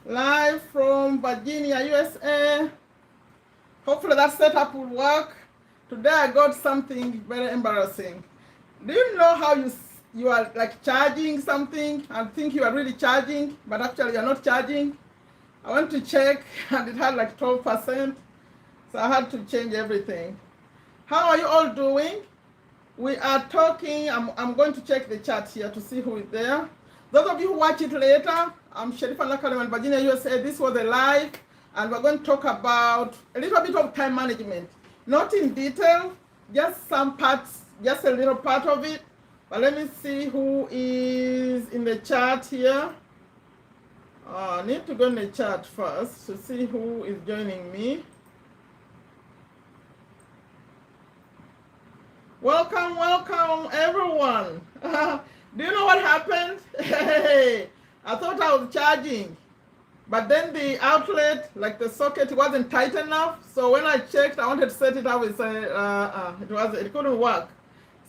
Live from Virginia, USA. Hopefully that setup will work. Today I got something very embarrassing. Do you know how you are like charging something and think you are really charging, but actually you're not charging? I went to check and it had like 12%, so I had to change everything. How are you all doing? We are talking. I'm going to check the chat here to see who is there. Those of you who watch it later, I'm Sherifa Nakalema in Virginia, USA. This was a live, and we're going to talk about a little bit of time management. Not in detail, just some parts, just a little part of it. But let me see who is in the chat here. I need to go in the chat first to see who is joining me. Welcome, welcome, everyone. Do you know what happened? Hey, I thought I was charging, but then the outlet, like the socket, wasn't tight enough. So when I checked, I wanted to set it up. It couldn't work.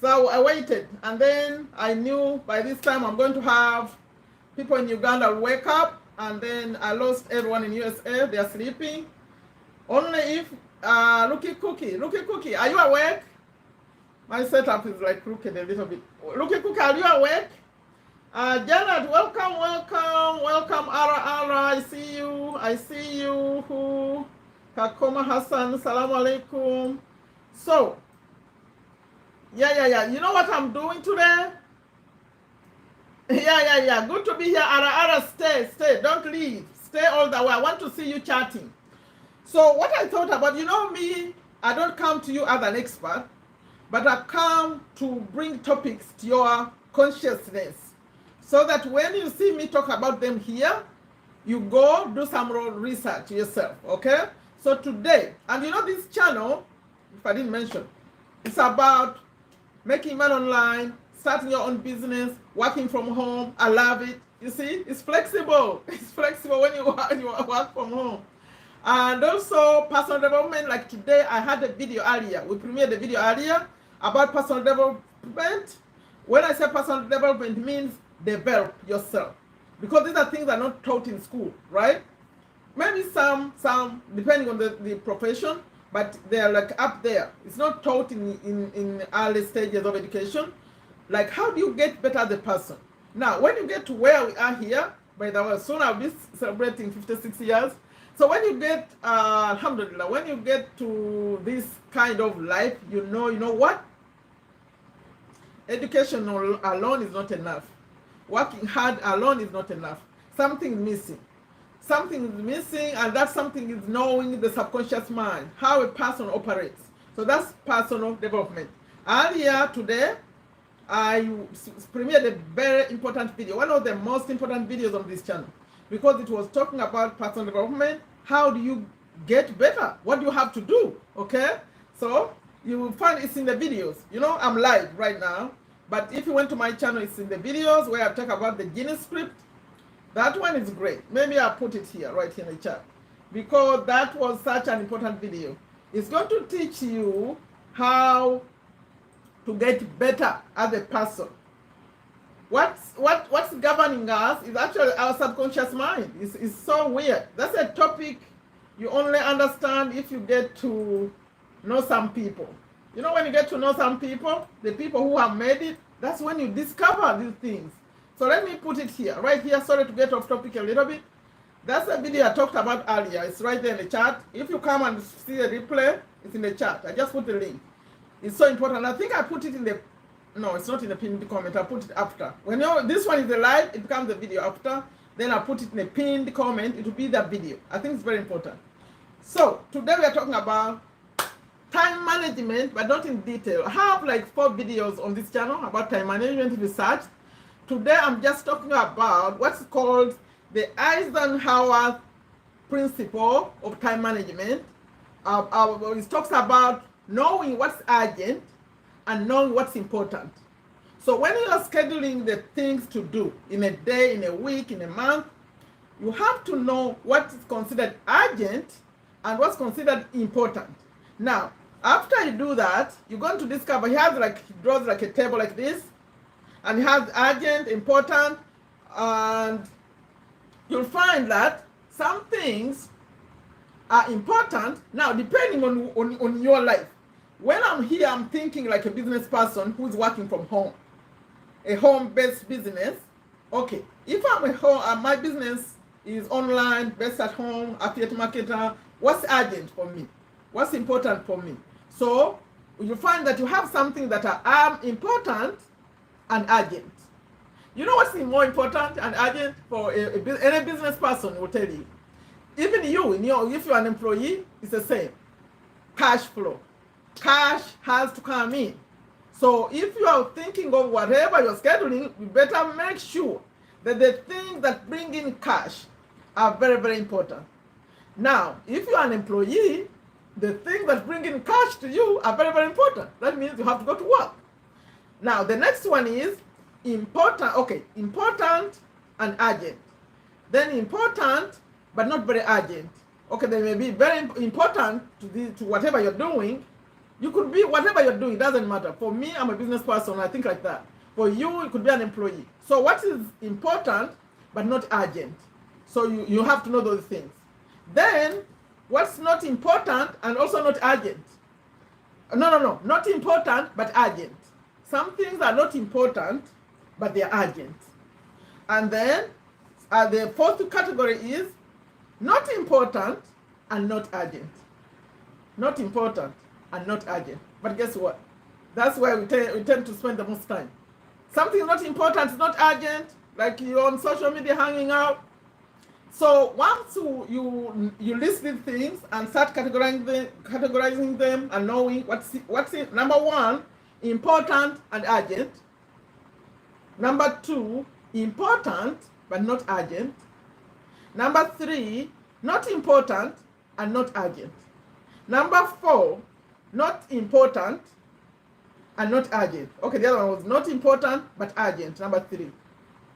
So I waited, and then I knew by this time I'm going to have people in Uganda wake up, and then I lost everyone in USA. They are sleeping. Only if Looky Cookie, are you awake? My setup is like crooked a little bit. Looky Cookie, are you awake? Janet, welcome. Ara, I see you. Who? Kakoma Hassan, salamu alaikum. So, yeah. You know what I'm doing today? Yeah. Good to be here. Ara, stay. Don't leave. Stay all the way. I want to see you chatting. So, what I thought about, you know me, I don't come to you as an expert, but I come to bring topics to your consciousness so that when you see me talk about them here, you go do some research yourself, okay? So today, and you know this channel, if I didn't mention, it's about making money online, starting your own business, working from home. I love it. You see, it's flexible. It's flexible when you work from home. And also personal development. Like today, I had a video earlier. We premiered a video earlier about personal development. When I say personal development, it means develop yourself, because these are things that are not taught in school, right? Maybe some depending on the profession, but they are like up there. It's not taught in early stages of education. Like, how do you get better as a person? Now, when you get to where we are here, by the way, soon I'll be celebrating 56 years. So when you get, alhamdulillah, when you get to this kind of life, you know what? Education alone is not enough. Working hard alone is not enough. Something is missing. Something is missing, and that something is knowing the subconscious mind, how a person operates. So that's personal development. Earlier today, I premiered a very important video, one of the most important videos on this channel, because it was talking about personal development. How do you get better? What do you have to do? Okay? So you will find it's in the videos. You know, I'm live right now, but if you went to my channel, it's in the videos where I talk about the Genius script. That one is great. Maybe I'll put it here, right here in the chat, because that was such an important video. It's going to teach you how to get better as a person. What's governing us is actually our subconscious mind. It's so weird. That's a topic you only understand if you get to know some people. You know, when you get to know some people, the people who have made it, that's when you discover these things. So let me put it here, right here. Sorry to get off topic a little bit. That's a video I talked about earlier. It's right there in the chat. If you come and see the replay, it's in the chat. I just put the link. It's so important. I think I put it in the, no, it's not in the pinned comment. I put it after. When this one is the live, it becomes the video after. Then I put it in a pinned comment. It will be the video. I think it's very important. So today we are talking about time management, but not in detail. I have like 4 videos on this channel about time management research. Today I'm just talking about what's called the Eisenhower principle of time management. It talks about knowing what's urgent and knowing what's important. So when you are scheduling the things to do in a day, in a week, in a month, you have to know what is considered urgent and what's considered important. Now, after you do that, you're going to discover he draws like a table like this, and he has urgent, important, and you'll find that some things are important. Now, depending on your life. When I'm here, I'm thinking like a business person who's working from home, a home-based business. Okay, if I'm a home, my business is online, based at home, affiliate marketer, what's urgent for me? What's important for me? So you find that you have something that are important and urgent. You know what's more important and urgent for any business person will tell you. Even you, if you're an employee, it's the same. Cash flow. Cash has to come in. So if you are thinking of whatever you're scheduling, you better make sure that the things that bring in cash are very, very important. Now, if you are an employee, the things that bring in cash to you are very, very important. That means you have to go to work. Now, the next one is important. Okay, important and urgent. Then important, but not very urgent. Okay, they may be very important to whatever you're doing. You could be whatever you're doing, doesn't matter. For me, I'm a business person, I think like that. For you, you could be an employee. So what is important, but not urgent? So you have to know those things. Then, what's not important and also not urgent? No, not important, but urgent. Some things are not important, but they're urgent. And then, the fourth category is not important and not urgent. Not important and not urgent. But guess what? That's where we tend to spend the most time. Something not important is not urgent, like you're on social media hanging out. So once you list these things and start categorizing them and knowing what's in, number one, important and urgent. Number two, important but not urgent. Number three, not important and not urgent. Number four, not important and not urgent. Okay, the other one was not important but urgent. Number three.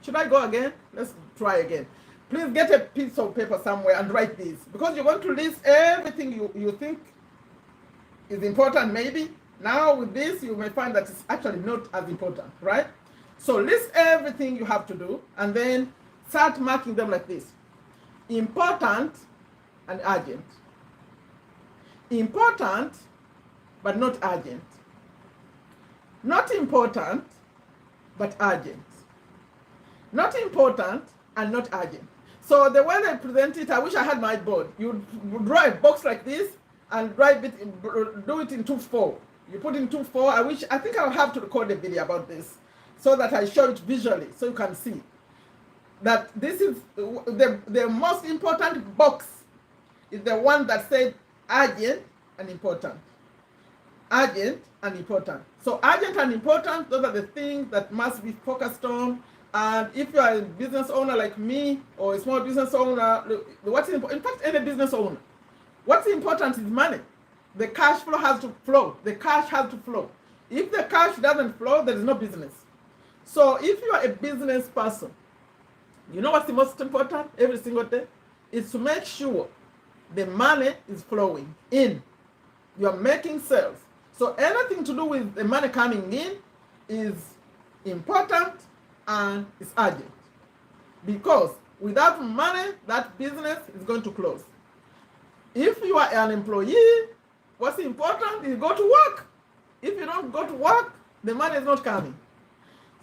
Should I go again? Let's try again. Please get a piece of paper somewhere and write this, because you're going to list everything you think is important maybe. Now with this, you may find that it's actually not as important, right? So list everything you have to do and then start marking them like this. Important and urgent. Important but not urgent. Not important but urgent. Not important and not urgent. So the way they present it, I wish I had my board. You draw a box like this and do it in 2-4. You put in 2-4. I think I'll have to record a video about this so that I show it visually so you can see that this is the most important box is the one that said urgent and important. Urgent and important. So urgent and important, those are the things that must be focused on. And if you are a business owner like me or a small business owner, what's important? In fact, any business owner, what's important is money. The cash flow has to flow. The cash has to flow. If the cash doesn't flow, there is no business. So if you are a business person, you know what's the most important every single day? Is to make sure the money is flowing in. You are making sales. So anything to do with the money coming in is important and it's urgent. Because without money, that business is going to close. If you are an employee, what's important is go to work. If you don't go to work, the money is not coming.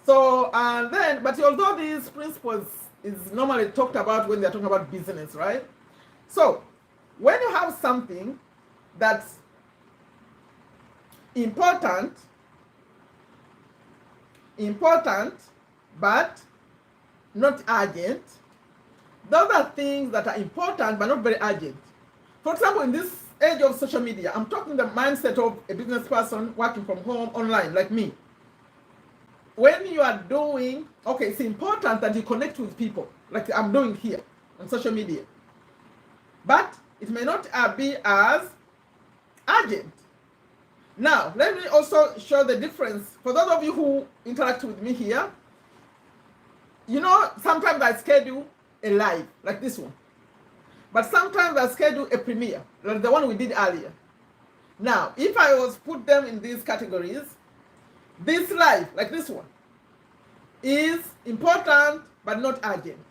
So, and then, but although these principles is normally talked about when they're talking about business, right? So, when you have something that's important but not urgent, those are things that are important but not very urgent. For example, in this age of social media, I'm talking the mindset of a business person working from home online like me. When you are doing, okay, it's important that you connect with people like I'm doing here on social media, but it may not be as urgent. Now, let me also show the difference. For those of you who interact with me here, you know, sometimes I schedule a live, like this one. But sometimes I schedule a premiere, like the one we did earlier. Now, if I was put them in these categories, this live, like this one, is important but not urgent.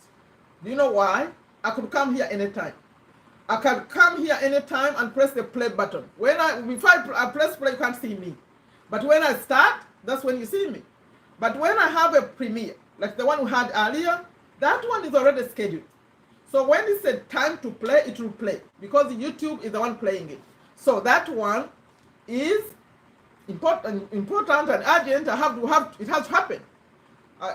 Do you know why? I could come here anytime. I can come here anytime and press the play button. Before I press play, you can't see me. But when I start, that's when you see me. But when I have a premiere, like the one we had earlier, that one is already scheduled. So when it's a time to play, it will play because YouTube is the one playing it. So that one is important and urgent. It has to happen.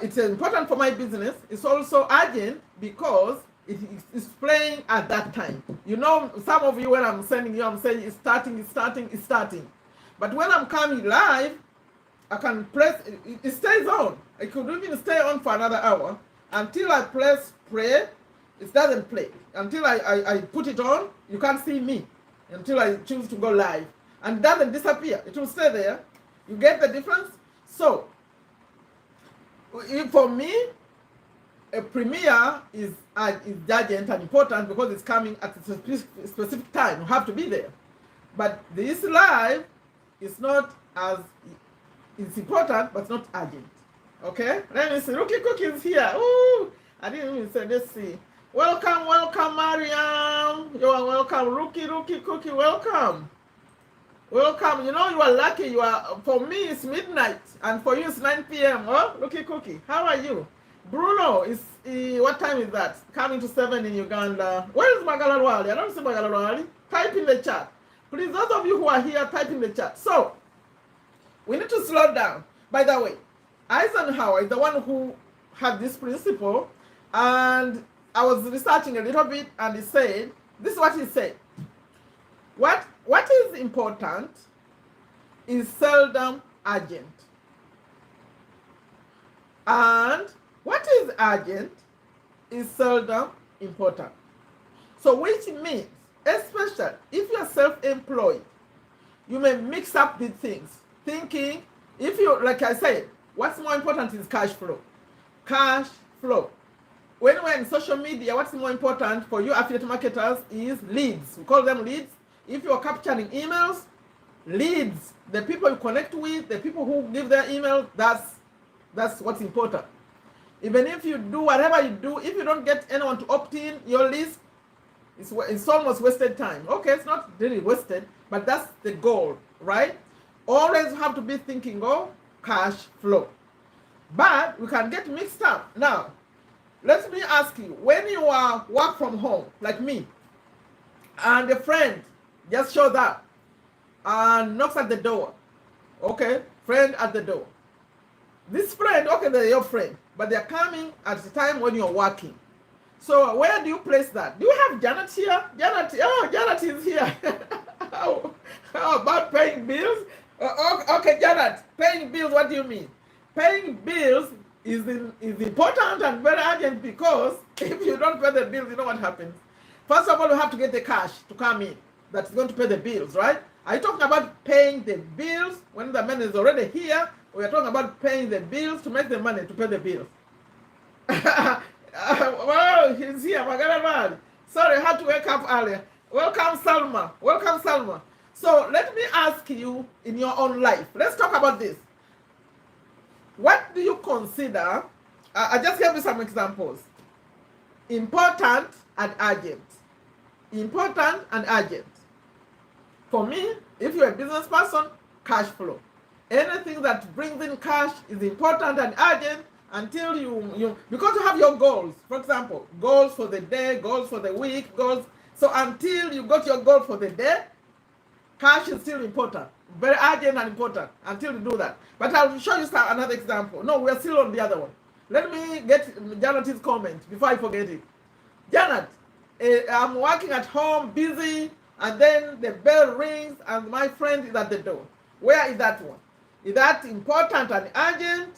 It's important for my business. It's also urgent because it is playing at that time. You know, some of you, when I'm sending you, I'm saying it's starting. But when I'm coming live, I can press, it stays on. It could even stay on for another hour until I press play. It doesn't play. Until I put it on, you can't see me until I choose to go live. And it doesn't disappear. It will stay there. You get the difference? So, for me, a premiere is urgent and important because it's coming at a specific time. You have to be there. But this live is not as, it's important, but it's not urgent. Okay? Let me see. Rookie Cookie is here. Ooh, I didn't even say, let's see. Welcome, Mariam. You are welcome. Rookie Cookie, welcome. Welcome. You know, you are lucky. For me, it's midnight. And for you, it's 9 p.m. Oh, Rookie Cookie. How are you? Bruno, what time is that? Coming to 7 in Uganda. Where is Magalarwali? I don't see Magalarwali. Type in the chat. Please, those of you who are here, type in the chat. So, we need to slow down. By the way, Eisenhower is the one who had this principle. And I was researching a little bit, and he said, this is what he said. What is important is seldom urgent. And what is urgent is seldom important. So which means, especially if you're self-employed, you may mix up the things. Thinking, if you, like I said, what's more important is cash flow. Cash flow. When we're in social media, what's more important for you affiliate marketers is leads. We call them leads. If you're capturing emails, leads, the people you connect with, the people who give their email, that's what's important. Even if you do whatever you do, if you don't get anyone to opt in your list, it's almost wasted time. Okay, it's not really wasted, but that's the goal, right? Always have to be thinking of cash flow. But we can get mixed up. Now, let me ask you, when you are work from home, like me, and a friend just shows up and knocks at the door, okay, friend at the door. This friend, okay, they're your friend, but they're coming at the time when you're working. So where do you place that? Do you have Janet here? Janet is here. How about paying bills? Okay, Janet, paying bills, what do you mean? Paying bills is important and very urgent because if you don't pay the bills, you know what happens. First of all, you have to get the cash to come in that's going to pay the bills, right? Are you talking about paying the bills when the money is already here? Or you're talking about paying the bills to make the money to pay the bills? Well, he's here. Sorry, I had to wake up earlier. Welcome, Salma. Welcome, Salma. So let me ask you in your own life. Let's talk about this. What do you consider? I just gave you some examples. Important and urgent. Important and urgent. For me, if you're a business person, cash flow. Anything that brings in cash is important and urgent until because you have your goals. For example, goals for the day, goals for the week, goals. So until you got your goal for the day, cash is still important. Very urgent and important until you do that. But I'll show you another example. No, we're still on the other one. Let me get Janet's comment before I forget it. Janet, I'm working at home, busy, and then the bell rings and my friend is at the door. Where is that one? Is that important and urgent?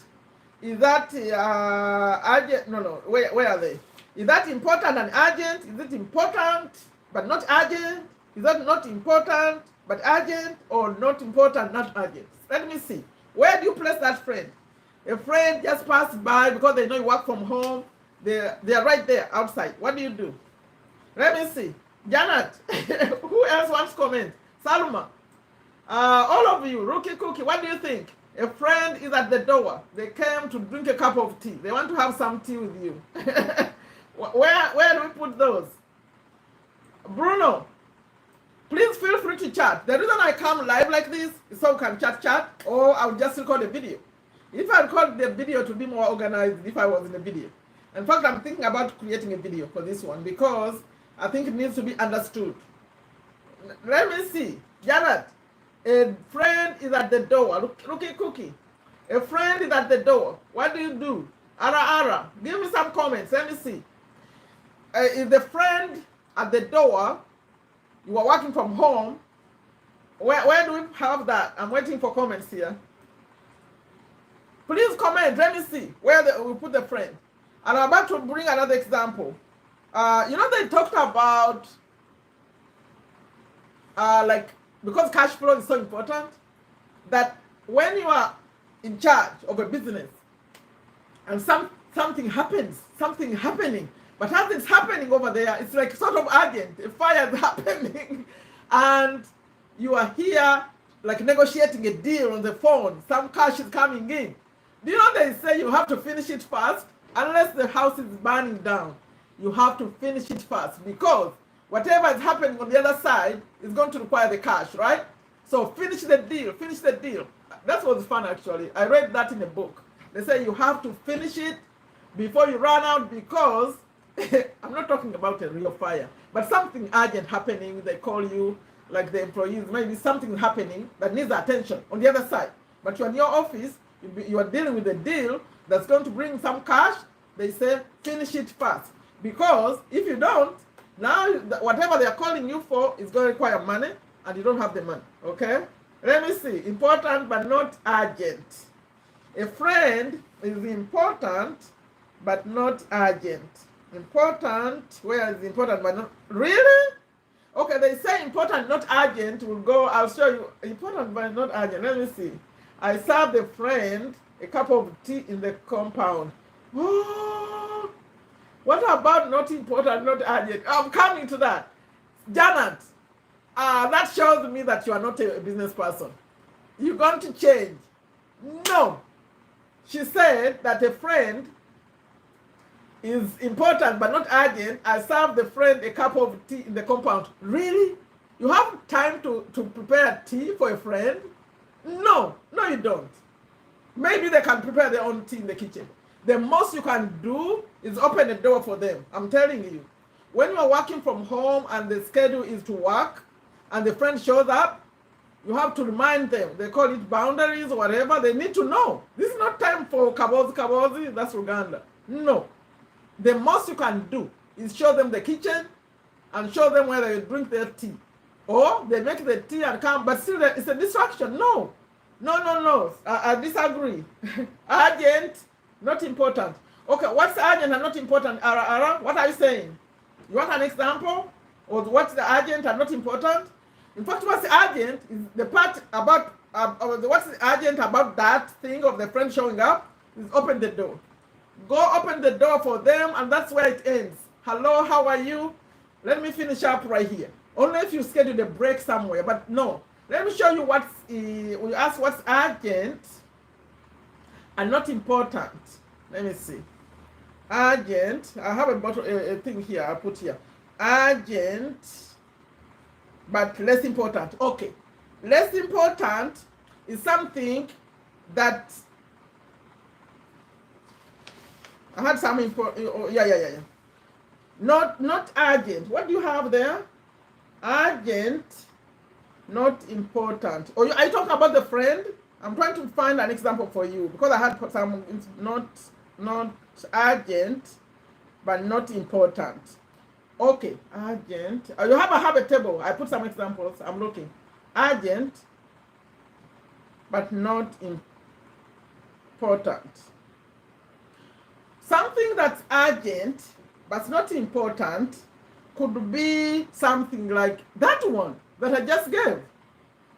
Is that urgent? No. Where are they? Is that important and urgent? Is it important but not urgent? Is that not important but urgent, or not important, not urgent? Let me see. Where do you place that friend? A friend just passed by because they know you work from home. They're right there outside. What do you do? Let me see. Janet, who else wants to comment? Salma, all of you, Rookie Cookie, what do you think? A friend is at the door. They came to drink a cup of tea. They want to have some tea with you. Where do we put those? Bruno, please feel free to chat. The reason I come live like this is so we can chat, or I'll just record a video. If I record the video to be more organized if I was in the video. In fact, I'm thinking about creating a video for this one because I think it needs to be understood. Let me see. Janet, a friend is at the door. Looky cookie. A friend is at the door. What do you do? Ara. Give me some comments. Let me see. Is the friend at the door? You are working from home. Where do we have that? I'm waiting for comments here. Please comment. Let me see where we put the friend. And I'm about to bring another example. They talked about like, because cash flow is so important, that when you are in charge of a business and something happening, but as it's happening over there, it's like sort of urgent. A fire is happening, and you are here like negotiating a deal on the phone. Some cash is coming in. Do you know they say you have to finish it fast? Unless the house is burning down, you have to finish it fast because whatever is happening on the other side is going to require the cash, right? So finish the deal. That was fun, actually. I read that in a book. They say you have to finish it before you run out because I'm not talking about a real fire, but something urgent happening. They call you, like the employees, maybe something happening that needs attention on the other side. But you're in your office, you are dealing with a deal that's going to bring some cash. They say finish it fast because if you don't, now whatever they are calling you for is going to require money and you don't have the money. Okay, let me see. Important but not urgent. A friend is important but not urgent. Important, where is important but not really? Okay, they say important not urgent. We'll go, I'll show you. Important but not urgent. Let me see. I served a friend a cup of tea in the compound. Oh, what about not important, not urgent? I'm coming to that. Janet, that shows me that you are not a business person. You're going to change. No. She said that a friend is important but not urgent. I served the friend a cup of tea in the compound. Really? You have time to prepare tea for a friend? No, you don't. Maybe they can prepare their own tea in the kitchen. The most you can do is open the door for them. I'm telling you. When you are working from home and the schedule is to work and the friend shows up, you have to remind them. They call it boundaries or whatever. They need to know. This is not time for kabozi, that's Uganda. No. The most you can do is show them the kitchen and show them where they drink their tea. Or they make the tea and come, but still it's a distraction. No. I disagree. Urgent, not important. Okay, what's urgent and not important? Ara, what are you saying? You want an example? Or what's the urgent and not important? In fact, what's urgent is the part about, what's urgent about that thing of the friend showing up is open the door. Go open the door for them, and that's where it ends. Hello, how are you? Let me finish up right here. Only if you schedule a break somewhere, but no. Let me show you what's, we ask what's urgent and not important. Let me see. Urgent, I have a thing here, I'll put here. Urgent, but less important. Okay. Less important is something that, I had some important, yeah. Not urgent. What do you have there? Urgent, not important. Or are you talking about the friend? I'm trying to find an example for you because I had some not urgent, but not important. Okay, urgent. You have a table. I put some examples. I'm looking. Urgent, but not important. Something that's urgent, but not important, could be something like that one that I just gave.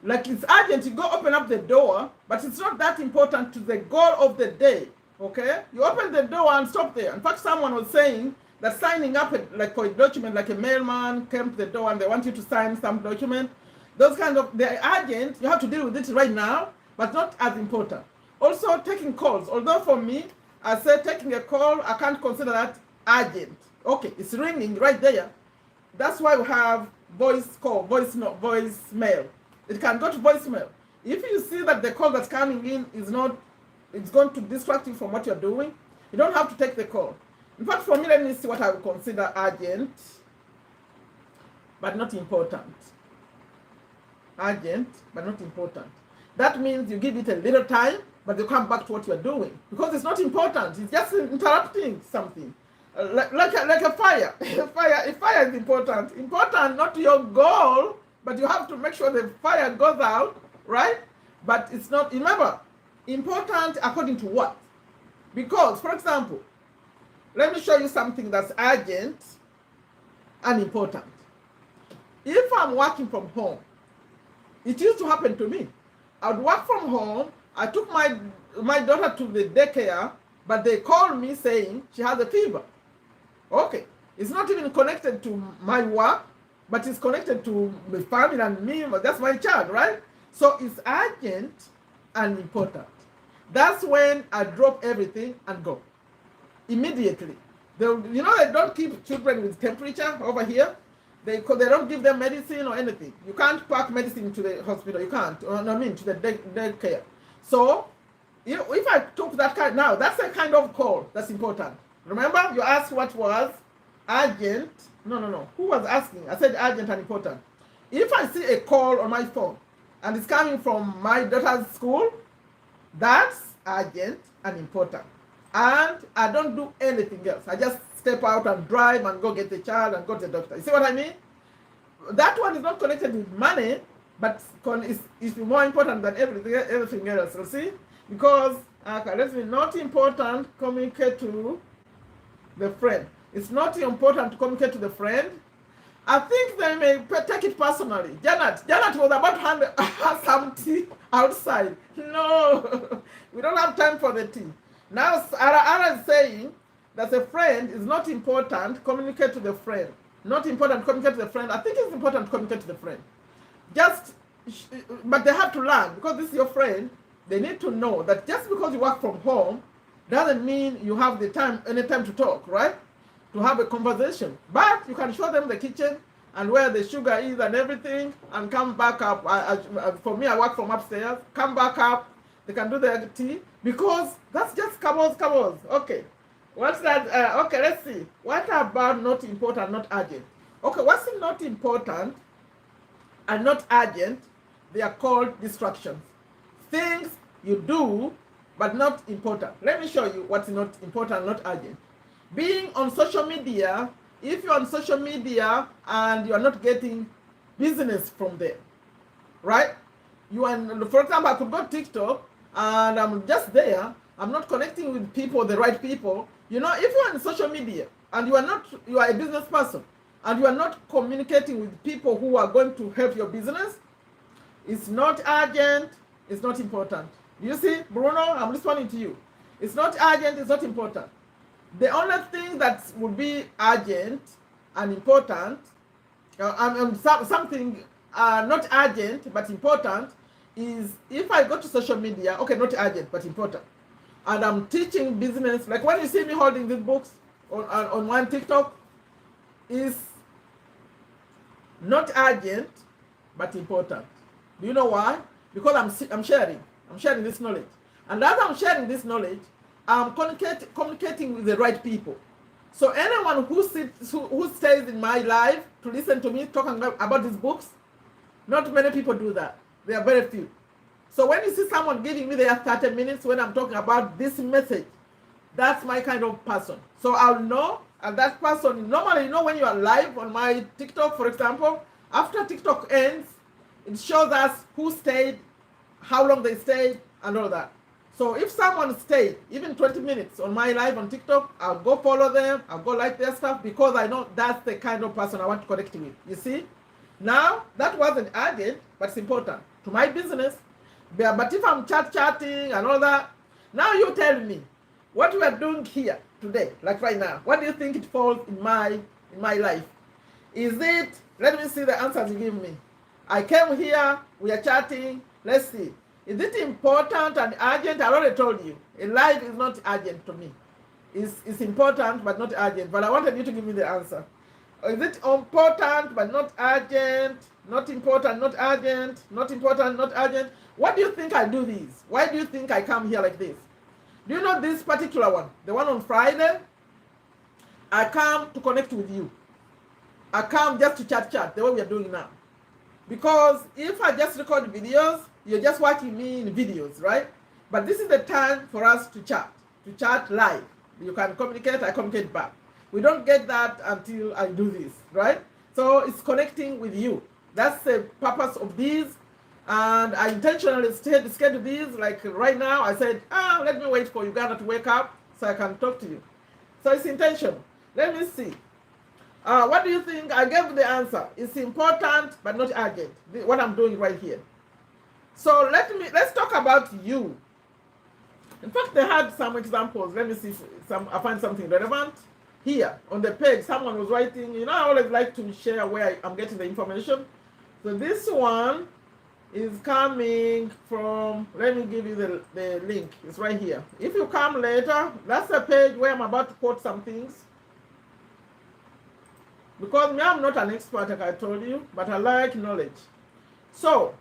Like it's urgent, you go open up the door, but it's not that important to the goal of the day, okay? You open the door and stop there. In fact, someone was saying that signing up like for a document, like a mailman came to the door and they want you to sign some document, those kind of, they're urgent, you have to deal with it right now, but not as important. Also taking calls, although for me, I said taking a call, I can't consider that urgent. Okay, it's ringing right there. That's why we have voice call, voicemail. It can go to voicemail. If you see that the call that's coming in is not, it's going to distract you from what you're doing, you don't have to take the call. In fact, for me, let me see what I would consider urgent, but not important. Urgent, but not important. That means you give it a little time, but you come back to what you're doing. Because it's not important, it's just interrupting something. Like a fire. Fire is important. Important not to your goal, but you have to make sure the fire goes out, right? But it's not, remember, important according to what? Because, for example, let me show you something that's urgent and important. If I'm working from home, it used to happen to me. I'd work from home. I took my daughter to the daycare, but they called me saying she has a fever. Okay, it's not even connected to my work, but it's connected to my family and me. That's my child, right? So it's urgent and important. That's when I drop everything and go immediately. They don't keep children with temperature over here. They don't give them medicine or anything. You can't pack medicine to the hospital. You can't. To the daycare. So if I took that kind now, that's a kind of call that's important. Remember, you asked what was urgent. No. Who was asking? I said urgent and important. If I see a call on my phone and it's coming from my daughter's school, that's urgent and important. And I don't do anything else. I just step out and drive and go get the child and go to the doctor. You see what I mean? That one is not connected with money, but it's more important than everything else. You see? Because let's be not important, communicate to the friend. It's not important to communicate to the friend. I think they may take it personally. Janet was about to hand her some tea outside. No, we don't have time for the tea. Now, Ara is saying that a friend is not important, communicate to the friend. Not important, communicate to the friend. I think it's important to communicate to the friend. But they have to learn, because this is your friend, they need to know that just because you work from home doesn't mean you have any time to talk, right? To have a conversation. But you can show them the kitchen and where the sugar is and everything, and come back up. For me, I work from upstairs. Come back up. They can do the tea, because that's just cabos. Okay. What's that? Okay, let's see. What about not important, not urgent? Okay, what's not important and not urgent? They are called distractions. Things you do, but not important. Let me show you what's not important, not urgent. Being on social media, if you're on social media and you are not getting business from there, right? For example, I could go to TikTok and I'm just there. I'm not connecting with people, the right people. If you're on social media and you are a business person and you are not communicating with people who are going to help your business, it's not urgent, it's not important. You see, Bruno, I'm responding to you. It's not urgent, it's not important. The only thing that would be urgent and important, something not urgent but important, is if I go to social media, okay, not urgent but important, and I'm teaching business, like when you see me holding these books on one TikTok, is not urgent but important. Do you know why? Because I'm sharing this knowledge, and as I'm sharing this knowledge, I'm communicating with the right people. So anyone who stays in my live to listen to me talking about these books, not many people do that. There are very few. So when you see someone giving me their 30 minutes when I'm talking about this message, that's my kind of person. So I'll know, and that person, normally, when you are live on my TikTok, for example, after TikTok ends, it shows us who stayed, how long they stayed, and all that. So if someone stayed even 20 minutes on my live on TikTok, I'll go follow them, I'll go like their stuff, because I know that's the kind of person I want to connect with. You see? Now, that wasn't urgent, but it's important to my business. But if I'm chatting and all that, now you tell me what we are doing here today, like right now. What do you think it falls in my life? Is it, let me see the answers you give me. I came here, we are chatting, let's see. Is it important and urgent? I already told you. A life is not urgent to me. is important but not urgent. But I wanted you to give me the answer. Is it important but not urgent? Not important, not urgent. Not important, not urgent. What do you think I do this? Why do you think I come here like this? Do you know this particular one? The one on Friday? I come to connect with you. I come just to chat, the way we are doing now. Because if I just record videos, you're just watching me in videos, right? But this is the time for us to chat live. You can communicate, I communicate back. We don't get that until I do this, right? So it's connecting with you. That's the purpose of these. And I intentionally scheduled these. Like right now, I said, let me wait for Uganda to wake up so I can talk to you. So it's intentional. Let me see. What do you think? I gave the answer. It's important but not urgent. What I'm doing right here. So let's talk about you. In fact, they had some examples. Let me see if I find something relevant. Here on the page, someone was writing, you know, I always like to share where I'm getting the information. So this one is coming from, let me give you the link. It's right here. If you come later, that's the page where I'm about to quote some things. Because me, I'm not an expert, like I told you, but I like knowledge. So,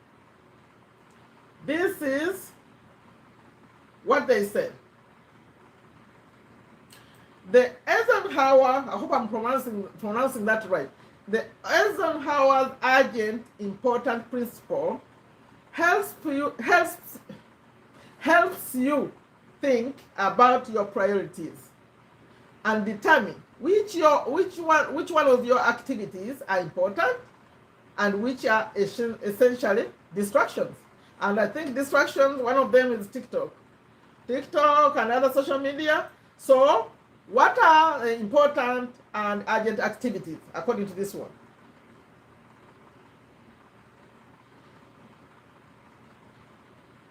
this is what they said. The Eisenhower, I hope I'm pronouncing that right. The Eisenhower's urgent important principle helps you think about your priorities and determine which one of your activities are important and which are essentially distractions. And I think distractions, one of them is TikTok and other social media. So what are important and urgent activities according to this one?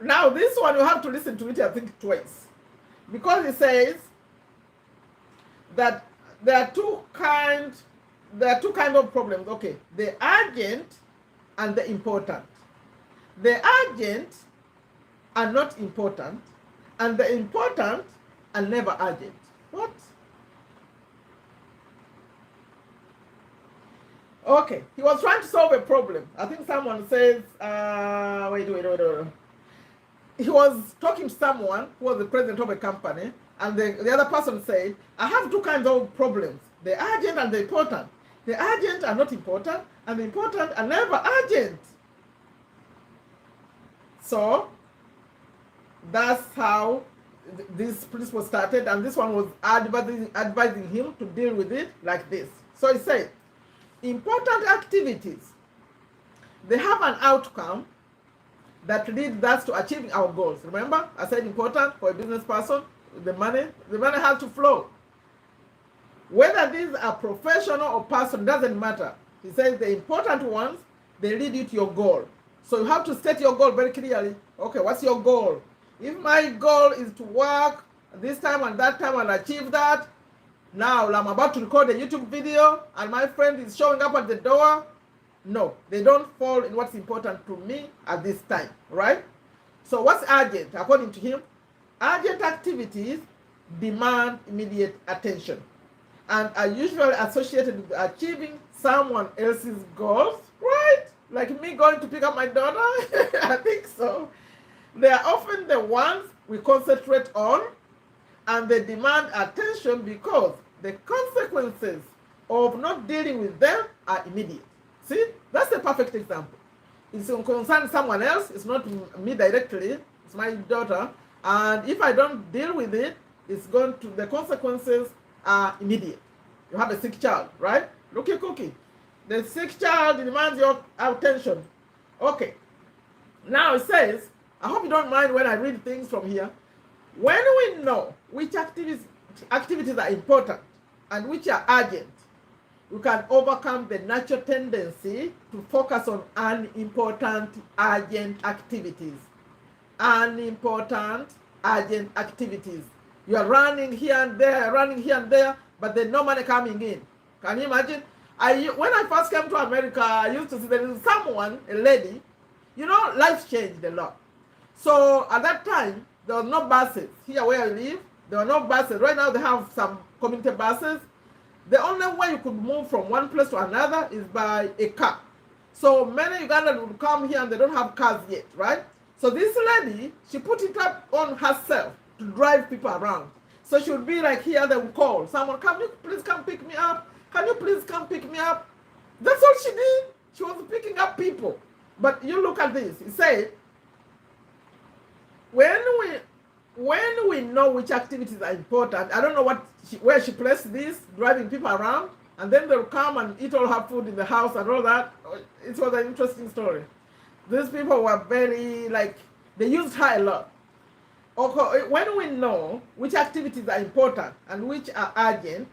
Now this one you have to listen to it, I think, twice, because it says that there are two kind of problems. Okay, the urgent and the important. The urgent are not important, and the important are never urgent. What? Okay, he was trying to solve a problem. I think someone says, wait. He was talking to someone who was the president of a company, and the other person said, I have two kinds of problems, the urgent and the important. The urgent are not important, and the important are never urgent. So, that's how this principle started, and this one was advising him to deal with it like this. So he said, important activities, they have an outcome that leads us to achieving our goals. Remember, I said important for a business person, the money has to flow. Whether these are professional or personal, doesn't matter. He says the important ones, they lead you to your goal. So you have to state your goal very clearly. Okay, what's your goal? If my goal is to work this time and that time and achieve that, now I'm about to record a YouTube video and my friend is showing up at the door. No, they don't fall in what's important to me at this time, right? So what's urgent? According to him, urgent activities demand immediate attention and are usually associated with achieving someone else's goals, right? Like me going to pick up my daughter? I think so. They are often the ones we concentrate on, and they demand attention because the consequences of not dealing with them are immediate. See, that's a perfect example. It's concerning someone else, it's not me directly, it's my daughter, and if I don't deal with it, the consequences are immediate. You have a sick child, right? Cookie. The sick child demands your attention. Okay. Now it says, I hope you don't mind when I read things from here. When we know which activities are important and which are urgent, we can overcome the natural tendency to focus on unimportant, urgent activities. Unimportant, urgent activities. You are running here and there, but there's no money coming in. Can you imagine? When I first came to America, I used to see there is someone, a lady, life changed a lot. So at that time, there was no buses here where I live. There were no buses. Right now they have some community buses. The only way you could move from one place to another is by a car. So many Ugandans would come here and they don't have cars yet, right? So this lady, she put it up on herself to drive people around. So she would be like here, they would call someone, can you please come pick me up? Can you please come pick me up? That's all she did. She was picking up people. But you look at this. It said, when we know which activities are important, I don't know where she placed this, driving people around, and then they'll come and eat all her food in the house and all that. It was an interesting story. These people were very, they used her a lot. Okay, when we know which activities are important and which are urgent,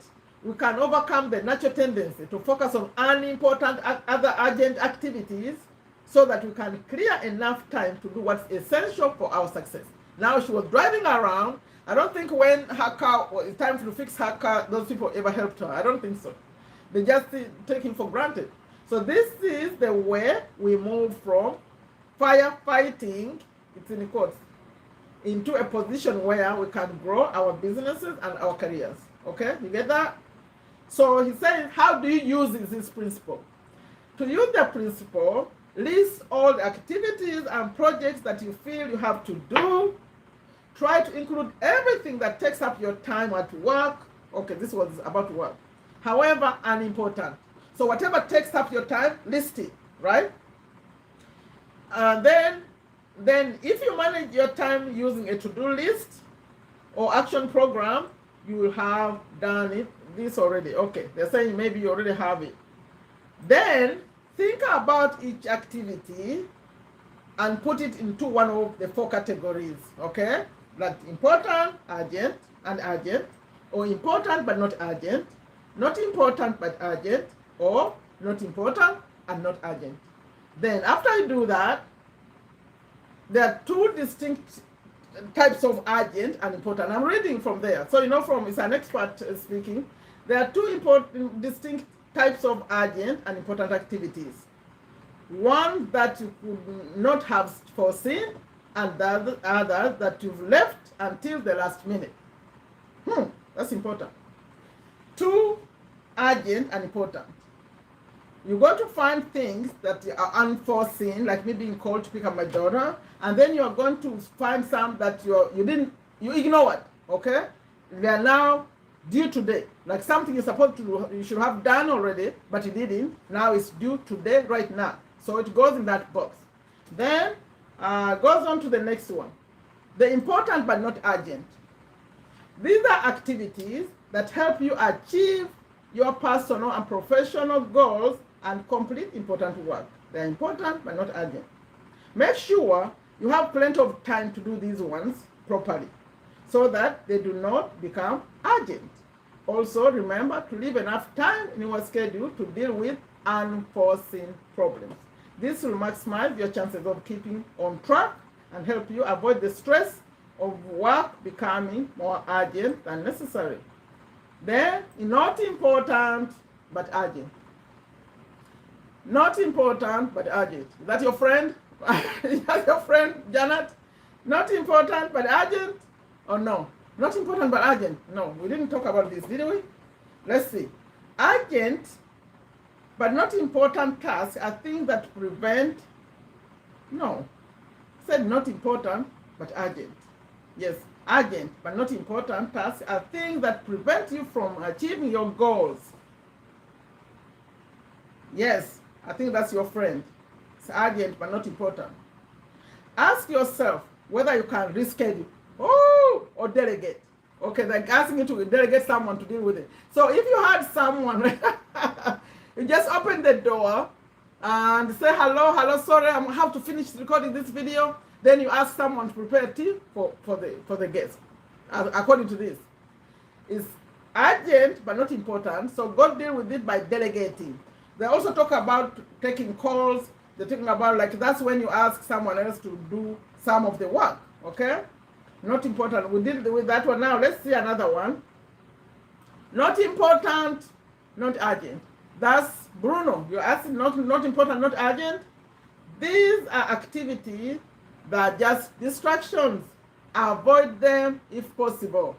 we can overcome the natural tendency to focus on unimportant other urgent activities so that we can clear enough time to do what's essential for our success. Now she was driving around. I don't think when her car was time to fix her car, those people ever helped her. I don't think so. They just take him for granted. So this is the way we move from firefighting, it's in the quotes, into a position where we can grow our businesses and our careers. Okay, you get that? So he says, how do you use this principle? To use the principle, list all the activities and projects that you feel you have to do. Try to include everything that takes up your time at work. Okay, this was about work. However, unimportant. So whatever takes up your time, list it, right? Then if you manage your time using a to-do list or action program, you will have done this already. Okay, they're saying maybe you already have it. Then think about each activity and put it into one of the 4 categories, okay? Like important, urgent, and urgent, or important but not urgent, not important but urgent, or not important and not urgent. Then after you do that, there are 2 distinct types of urgent and important. I'm reading from there. So it's an expert speaking. There are 2 important distinct types of urgent and important activities. One that you could not have foreseen, and the other that you've left until the last minute. That's important. 2 urgent and important. You're going to find things that are unforeseen, like me being called to pick up my daughter, and then you're going to find some that you ignored, okay? They are now due today. Like something you should have done already, but you didn't. Now it's due today, right now. So it goes in that box. Then goes on to the next one. The important but not urgent. These are activities that help you achieve your personal and professional goals and complete important work. They're important but not urgent. Make sure you have plenty of time to do these ones properly so that they do not become urgent. Also, remember to leave enough time in your schedule to deal with unforeseen problems. This will maximize your chances of keeping on track and help you avoid the stress of work becoming more urgent than necessary. Then, not important but urgent. Not important but urgent. Is that your friend? Is that your friend, Janet? Not important but urgent? Or no? Not important but urgent. No, we didn't talk about this, did we? Let's see. Urgent but not important tasks are things that prevent. No. Said not important but urgent. Yes, urgent but not important tasks are things that prevent you from achieving your goals. Yes, I think that's your friend. It's urgent but not important. Ask yourself whether you can reschedule or delegate. Okay, like asking you to delegate someone to deal with it. So if you had someone, you just open the door and say, hello, sorry, I have to finish recording this video. Then you ask someone to prepare tea for the guest. According to this, it's urgent but not important. So go deal with it by delegating. They also talk about taking calls. They're talking about that's when you ask someone else to do some of the work. Okay, not important. We did with that one. Now let's see another one. Not important, not urgent. That's Bruno. You're asking not important, not urgent. These are activities that are just distractions. Avoid them if possible.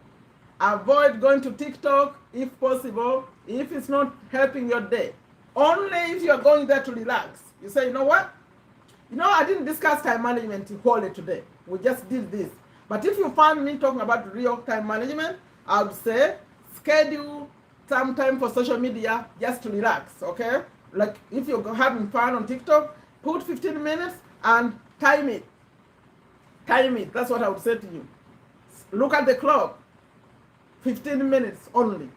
Avoid going to TikTok if possible, if it's not helping your day. Only if you're going there to relax. You say, you know what? I didn't discuss time management wholly today. We just did this. But if you find me talking about real time management, I would say schedule some time for social media just to relax, okay? Like if you're having fun on TikTok, put 15 minutes and time it. Time it. That's what I would say to you. Look at the clock. 15 minutes only.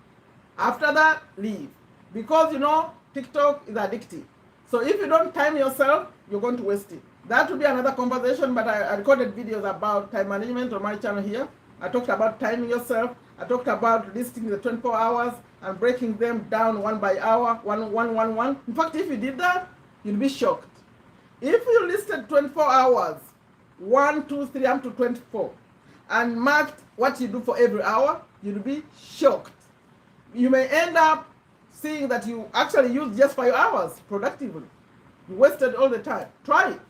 After that, leave. Because TikTok is addictive. So if you don't time yourself, you're going to waste it. That will be another conversation, but I recorded videos about time management on my channel here. I talked about timing yourself. I talked about listing the 24 hours and breaking them down one by hour, one. In fact, if you did that, you'll be shocked. If you listed 24 hours, 1, 2, 3, up to 24, and marked what you do for every hour, you'll be shocked. You may end up seeing that you actually use just 5 hours productively. You wasted all the time. Try it.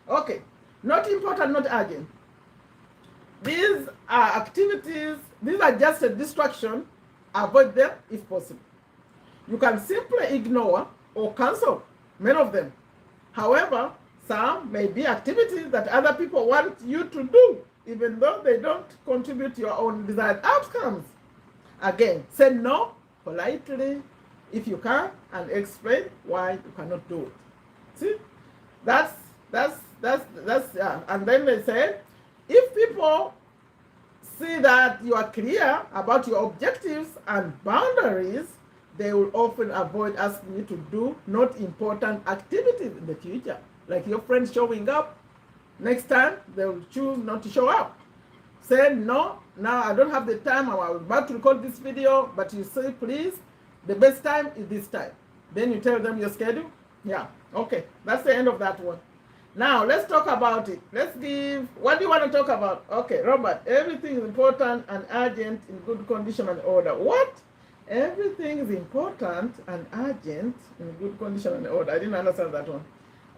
Okay. Not important, not urgent. These are activities, these are just a distraction. Avoid them if possible. You can simply ignore or cancel many of them. However, some may be activities that other people want you to do, even though they don't contribute to your own desired outcomes. Again, say no politely if you can and explain why you cannot do it. See, that's and then they say, if people see that you are clear about your objectives and boundaries, they will often avoid asking you to do not important activities in the future. Like your friends showing up, next time they will choose not to show up. Say, no, now I don't have the time, I'm about to record this video, but you say, please, the best time is this time. Then you tell them your schedule. Yeah, okay, that's the end of that one. Now, let's talk about it. What do you want to talk about? Okay, Robert, everything is important and urgent in good condition and order. What? Everything is important and urgent in good condition and order. I didn't understand that one.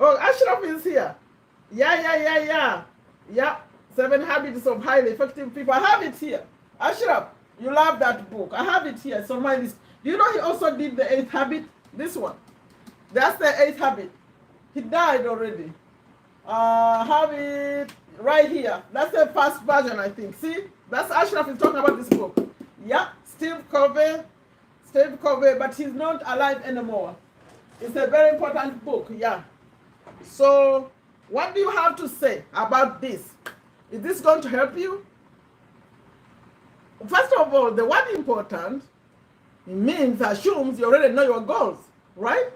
Oh, Ashraf is here. Yeah. 7 Habits of Highly Effective People. I have it here. Ashraf, you love that book. I have it here. It's on my list. Do you know he also did the 8th habit? This one. That's the 8th habit. He died already. Have it right here. That's the first version, I think. See? That's Ashraf is talking about this book. Yeah, Steve Covey, but he's not alive anymore. It's a very important book, yeah. So, what do you have to say about this? Is this going to help you? First of all, the word important assumes you already know your goals, right?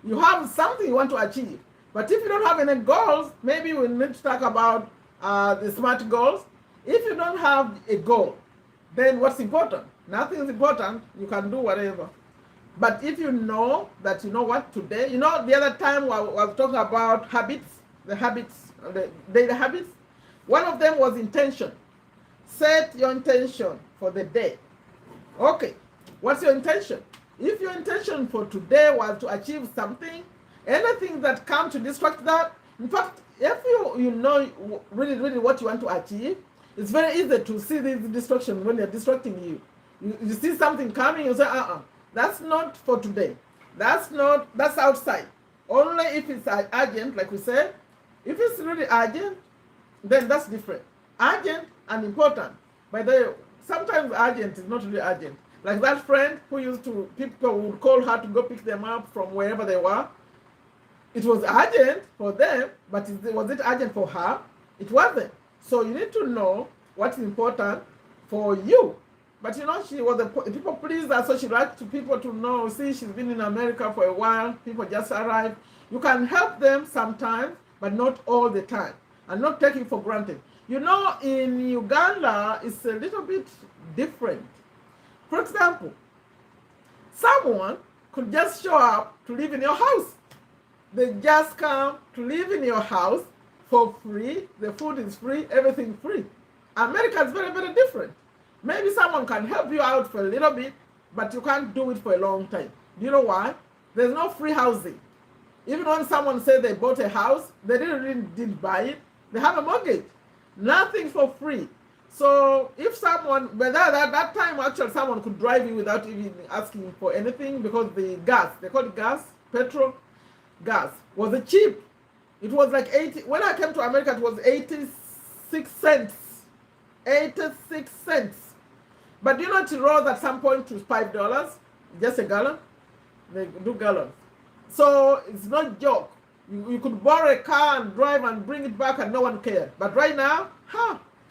You have something you want to achieve. But if you don't have any goals, maybe we need to talk about the SMART goals. If you don't have a goal, then what's important? Nothing is important. You can do whatever. But if you know that, today, the other time I was talking about habits, the daily habits. One of them was intention. Set your intention for the day. Okay, what's your intention? If your intention for today was to achieve something, anything that comes to distract that, in fact, if you know really what you want to achieve, it's very easy to see these distractions when they're distracting you. You see something coming, you say, that's not for today. That's outside. Only if it's urgent, like we said. If it's really urgent, then that's different. Urgent and important. By the way, sometimes urgent is not really urgent. Like that friend who people would call her to go pick them up from wherever they were. It was urgent for them, but was it urgent for her? It wasn't. So you need to know what's important for you. But she was a people pleaser, so she liked people to know, see, she's been in America for a while, people just arrived. You can help them sometimes, but not all the time, and not take it for granted. In Uganda, it's a little bit different. For example, someone could just show up to live in your house. They just come to live in your house for free. The food is free, everything free. America is very, very different. Maybe someone can help you out for a little bit, but you can't do it for a long time. Do you know why? There's no free housing. Even when someone said they bought a house, they didn't buy it. They have a mortgage. Nothing for free. So if someone, but that time actually someone could drive you without even asking for anything, because the gas, they call it gas, petrol, gas, was cheap. It was like 80, when I came to America, it was 86 cents. 86 cents. But you know, it rose at some point to $5, just a gallon. They do gallons. So it's not joke. You could borrow a car and drive and bring it back and no one cared. But right now,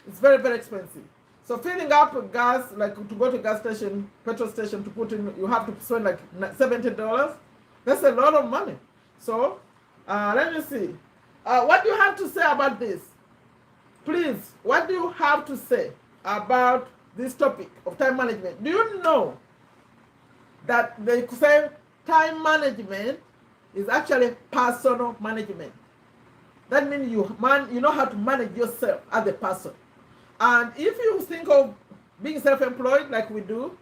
it's very, very expensive. So filling up gas, like to go to gas station, petrol station to put in, you have to spend like $70. That's a lot of money. So let me see. What do you have to say about this? Please, what do you have to say about this topic of time management? Do you know that they say time management is actually personal management? That means you know how to manage yourself as a person. And if you think of being self-employed like we do,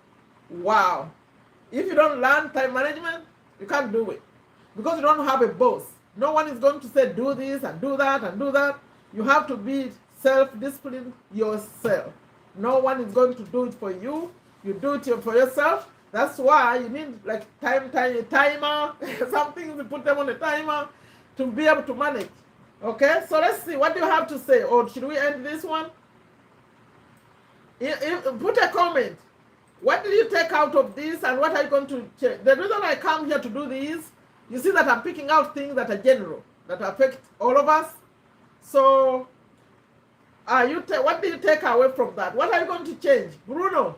wow. If you don't learn time management, you can't do it. Because you don't have a boss. No one is going to say do this and do that and do that. You have to be self-disciplined yourself. No one is going to do it for you. You do it for yourself. That's why you need like a timer, something to put them on a timer to be able to manage. Okay, so let's see. What do you have to say? Or should we end this one? Put a comment. What did you take out of this and what are you going to change? The reason I come here to do this, you see that I'm picking out things that are general, that affect all of us. So, what do you take away from that? What are you going to change? Bruno?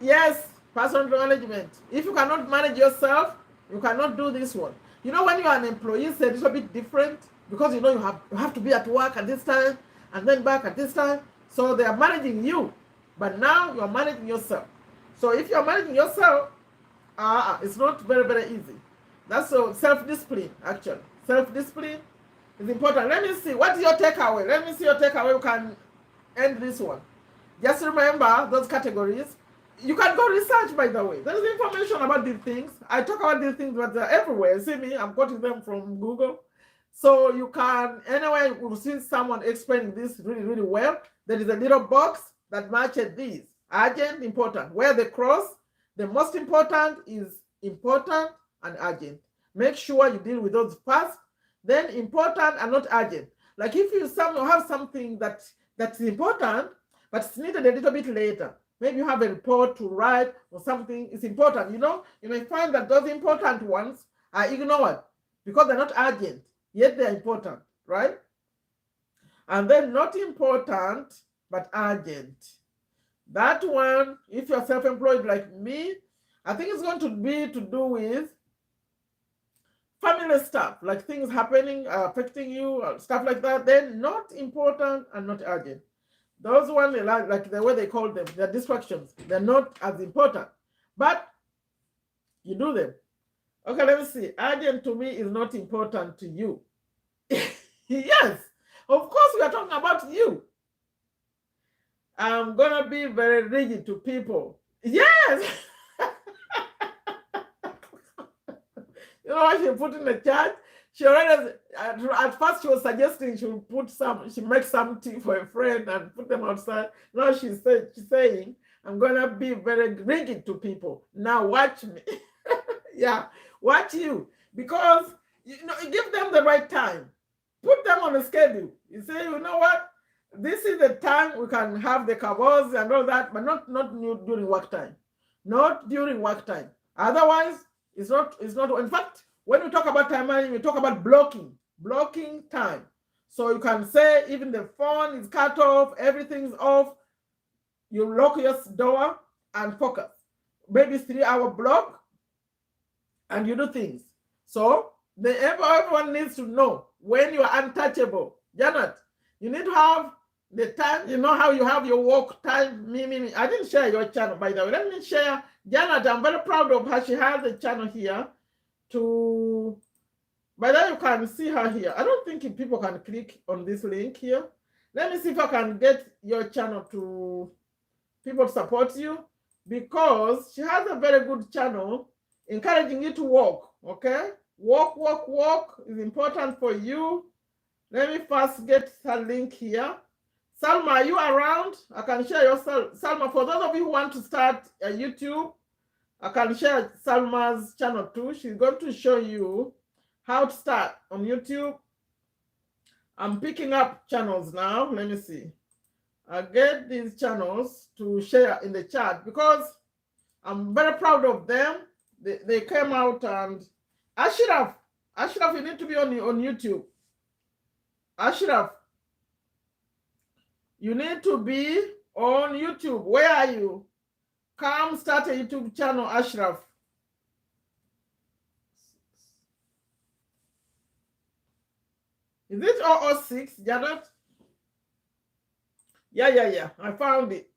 Yes, personal management. If you cannot manage yourself, you cannot do this one. You know, when you are an employee, it's a little bit different because you know you have to be at work at this time and then back at this time. So they are managing you, but now you are managing yourself. So if you are managing yourself, it's not very, very easy. That's self-discipline, actually. Self-discipline is important. Let me see. What is your takeaway? Let me see your takeaway. You can end this one. Just remember those categories. You can go research, by the way. There's information about these things. I talk about these things, but they're everywhere. See me? I'm quoting them from Google. So you can, anyway, we'll see someone explaining this really, really well. There is a little box that matches these. Urgent, important. Where they cross, the most important is important and urgent. Make sure you deal with those first, then important and not urgent. Like if you have something that's important, but it's needed a little bit later. Maybe you have a report to write or something, it's important. You know, you may find that those important ones are ignored because they're not urgent, yet they're important, right? And then not important, but urgent. That one, if you're self-employed like me, I think it's going to be to do with family stuff, like things happening, affecting you, stuff like that. They're not important and not urgent. Those ones, like the way they call them, they're distractions. They're not as important, but you do them. Okay, let me see. Urgent to me is not important to you. Yes, of course we are talking about you. I'm gonna be very rigid to people. Yes. You know what she put in the chat? She already, at first she was suggesting she would she make some tea for a friend and put them outside. Now she's saying, I'm gonna be very rigid to people. Now watch me. Yeah, watch you. Because, you know, give them the right time. Put them on a schedule. You say, you know what? This is the time we can have the covers and all that, but not during work time. Not during work time. Otherwise, it's not. In fact, when we talk about time management, we talk about blocking time. So you can say even the phone is cut off, everything's off. You lock your door and focus. Maybe 3-hour block, and you do things. So everyone needs to know when you are untouchable. Janet, you need to have the time. You know how you have your work time. Me. I didn't share your channel, by the way. Let me share. Janet, I'm very proud of her. She has a channel here. By the way, you can see her here. I don't think people can click on this link here. Let me see if I can get your channel to people to support you, because she has a very good channel encouraging you to walk. Okay, walk is important for you. Let me first get her link here. Salma, are you around? I can share your Salma. For those of you who want to start a YouTube, I can share Salma's channel too. She's going to show you how to start on YouTube. I'm picking up channels now. Let me see. I get these channels to share in the chat because I'm very proud of them. They came out and Ashraf, you need to be on YouTube. Ashraf, you need to be on YouTube. Where are you? Come start a YouTube channel, Ashraf. Is it 006, Janet? Yeah. I found it.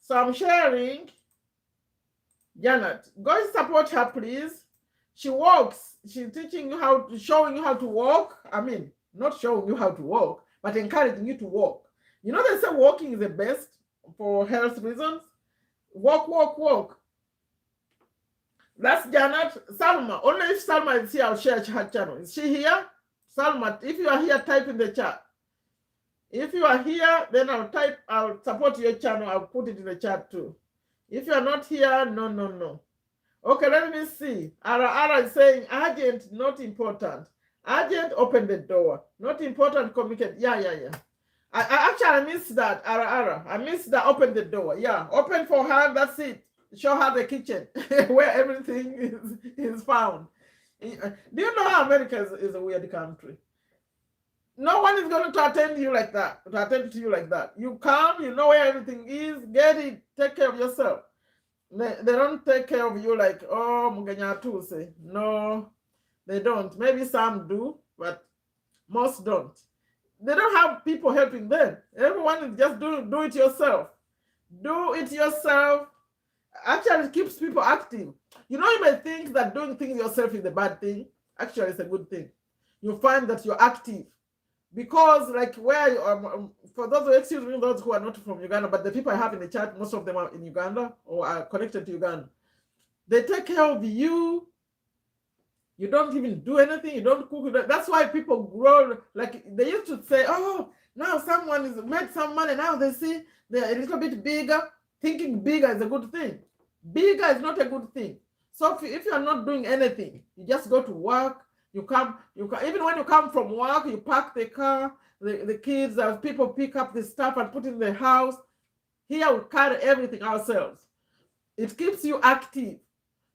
So I'm sharing. Janet, go and support her, please. She walks. She's teaching you showing you how to walk. I mean, not showing you how to walk, but encouraging you to walk. You know, they say walking is the best for health reasons. Walk. That's Janet. Salma. Only if Salma is here, I'll share her channel. Is she here? Salma, if you are here, type in the chat. If you are here, then I'll support your channel. I'll put it in the chat too. If you are not here, no. Okay, let me see. Ara is saying, urgent, not important. Urgent, open the door. Not important, communicate. Yeah. I missed that, Ara. I missed that, open the door. Yeah, open for her, that's it. Show her the kitchen where everything is found. Do you know how America is a weird country? No one is going to attend to you like that. You come, you know where everything is, get it, take care of yourself. They don't take care of you like, oh, Mugenya Tuse. No, they don't. Maybe some do, but most don't. They don't have people helping them. Everyone is just do it yourself. Do it yourself. Actually, it keeps people active. You know, you may think that doing things yourself is a bad thing. Actually, it's a good thing. You find that you're active. Because, like, for those who are not from Uganda, but the people I have in the chat, most of them are in Uganda or are connected to Uganda. They take care of you. You don't even do anything. You don't cook. That's why people grow. Like, they used to say, oh, now someone has made some money. Now they see they're a little bit bigger. Thinking bigger is a good thing. Bigger is not a good thing. So if you are not doing anything, you just go to work. You come, even when you come from work, you park the car, the kids, people pick up the stuff and put in the house. Here we carry everything ourselves. It keeps you active.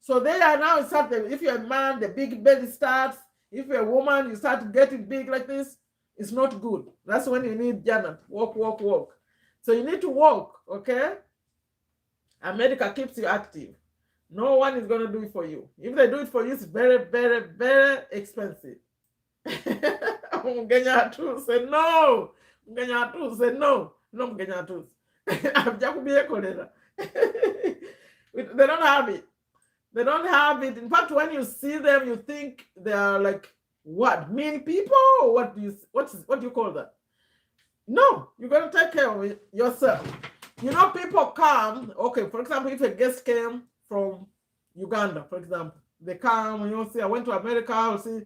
So they are now if you're a man, the big belly starts. If you're a woman, you start getting big like this. It's not good. That's when you need Janet. Walk. So you need to walk, okay? America keeps you active. No one is going to do it for you. If they do it for you, it's very, very, very expensive. Mgenya say no. Mgenya say no. No Mgenya They don't have it. They don't have it. In fact, when you see them, you think they are like what? Mean people? Or what do you call that? No, you're going to take care of it yourself. You know, people come. Okay, for example, if a guest came from Uganda, for example, they come, you see, I went to America, see,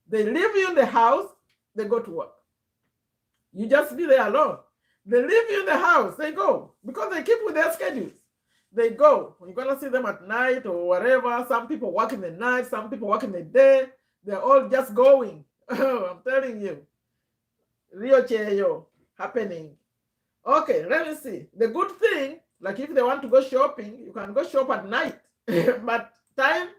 they leave you in the house, they go to work. You just be there alone. They leave you in the house, they go, because they keep with their schedules. They go. You're going to see them at night or whatever. Some people work in the night, some people work in the day. They're all just going. I'm telling you. Rio Cheyo happening. Okay, let me see. The good thing, like if they want to go shopping, you can go shop at night. But time,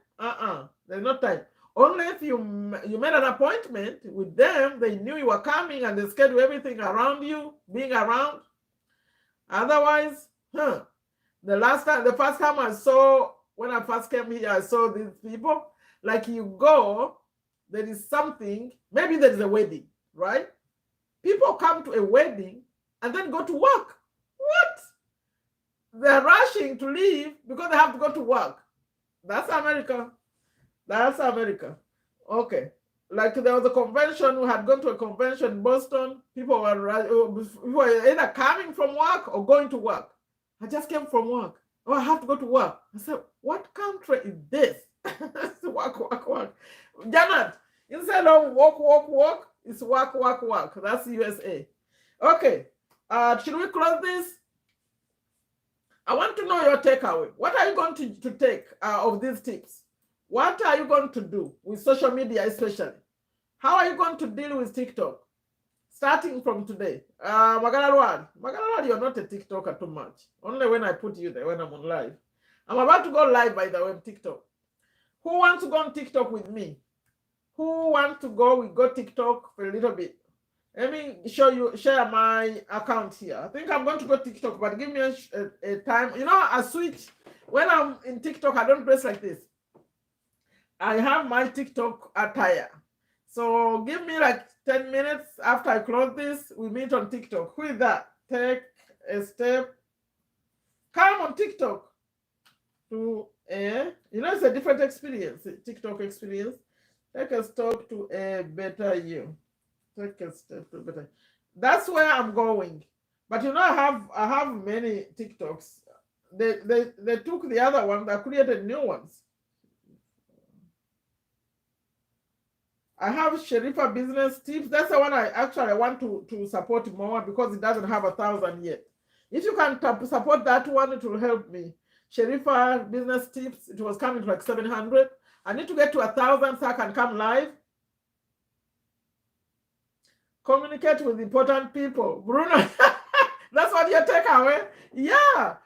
there's no time. Only if you made an appointment with them, they knew you were coming and they schedule everything around you, being around. Otherwise, the first time I saw, when I first came here, I saw these people, like you go, there is something, maybe there is a wedding, right? People come to a wedding and then go to work. What? They're rushing to leave because they have to go to work. That's America. That's America. Okay. Like there was a convention, we had gone to a convention in Boston. People were either coming from work or going to work. I just came from work. Oh, I have to go to work. I said, what country is this? Work. Janet, instead of walk, it's work. That's USA. Okay. Should we close this? I want to know your takeaway. What are you going to take of these tips? What are you going to do with social media, especially? How are you going to deal with TikTok? Starting from today. Magalarwad, you're not a TikToker too much. Only when I put you there, when I'm on live. I'm about to go live, by the way, on TikTok. Who wants to go on TikTok with me? Who wants to go? We go TikTok for a little bit. Let me share my account here. I think I'm going to go TikTok, but give me a time. You know, I switch. When I'm in TikTok, I don't dress like this. I have my TikTok attire. So give me like 10 minutes after I close this. We meet on TikTok. Who is that? Take a step. Come on TikTok to it's a different experience. TikTok experience. Take a step to a better you. Take a step to better. That's where I'm going. But I have many TikToks. They took the other one. They created new ones. I have Sherifa Business Tips. That's the one I actually want to support more because it doesn't have 1,000 yet. If you can support that one, it will help me. Sherifa Business Tips, it was coming to like 700. I need to get to 1,000 so I can come live. Communicate with important people. Bruno, that's what you take away. Yeah.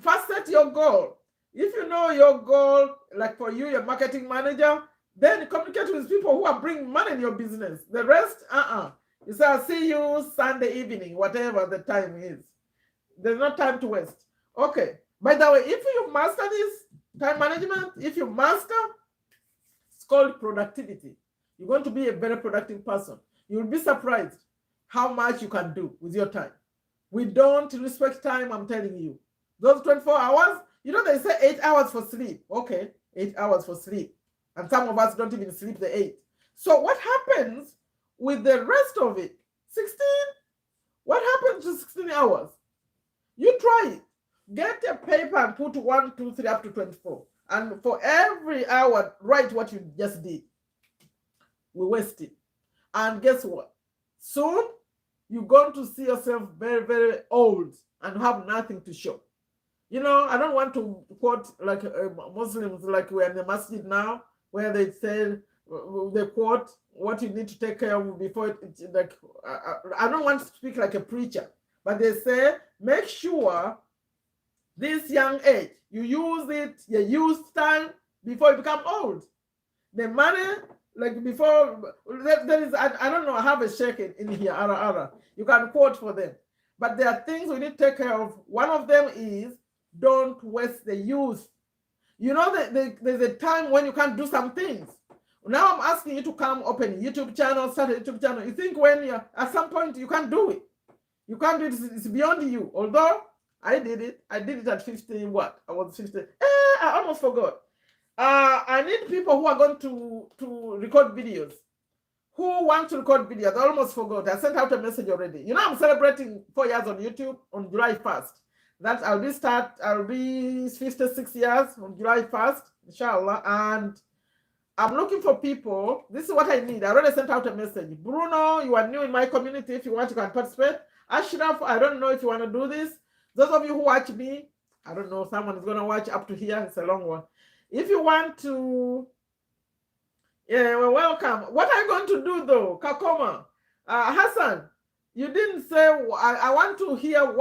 First set your goal. If you know your goal, like for you, your marketing manager, then communicate with people who are bringing money in your business. The rest, You say, I'll see you Sunday evening, whatever the time is. There's no time to waste. Okay. By the way, if you master this time management, if you master, it's called productivity. You're going to be a very productive person. You'll be surprised how much you can do with your time. We don't respect time, I'm telling you. Those 24 hours, they say 8 hours for sleep. Okay, 8 hours for sleep. And some of us don't even sleep the 8. So what happens with the rest of it? 16? What happens to 16 hours? You try it. Get a paper and put 1, 2, 3 up to 24. And for every hour, write what you just did. We waste it. And guess what? Soon, you're going to see yourself very, very old and have nothing to show. I don't want to quote like Muslims, like we're in the masjid now, where they said, they quote what you need to take care of before I don't want to speak like a preacher, but they say, make sure this young age, you use time before you become old. The money, like before, there is, I don't know, I have a sheikh in here, Ara. You can quote for them. But there are things we need to take care of. One of them is, don't waste the youth. There's a time when you can't do some things. Now I'm asking you to come open a YouTube channel, start a YouTube channel. You think when you're at some point you can't do it. You can't do it, it's beyond you. Although I did it at 50, what? I was 50. I almost forgot. I need people who are going to record videos. Who want to record videos? I almost forgot. I sent out a message already. I'm celebrating 4 years on YouTube on July 1st. That I'll be 56 years on July 1st, inshallah. And I'm looking for people. This is what I need. I already sent out a message. Bruno, you are new in my community. If you want, you can participate. Ashraf, I don't know if you want to do this. Those of you who watch me, I don't know, someone is going to watch up to here. It's a long one. If you want to, well, welcome. What are you going to do though, Kakoma? Hassan, you didn't say, I want to hear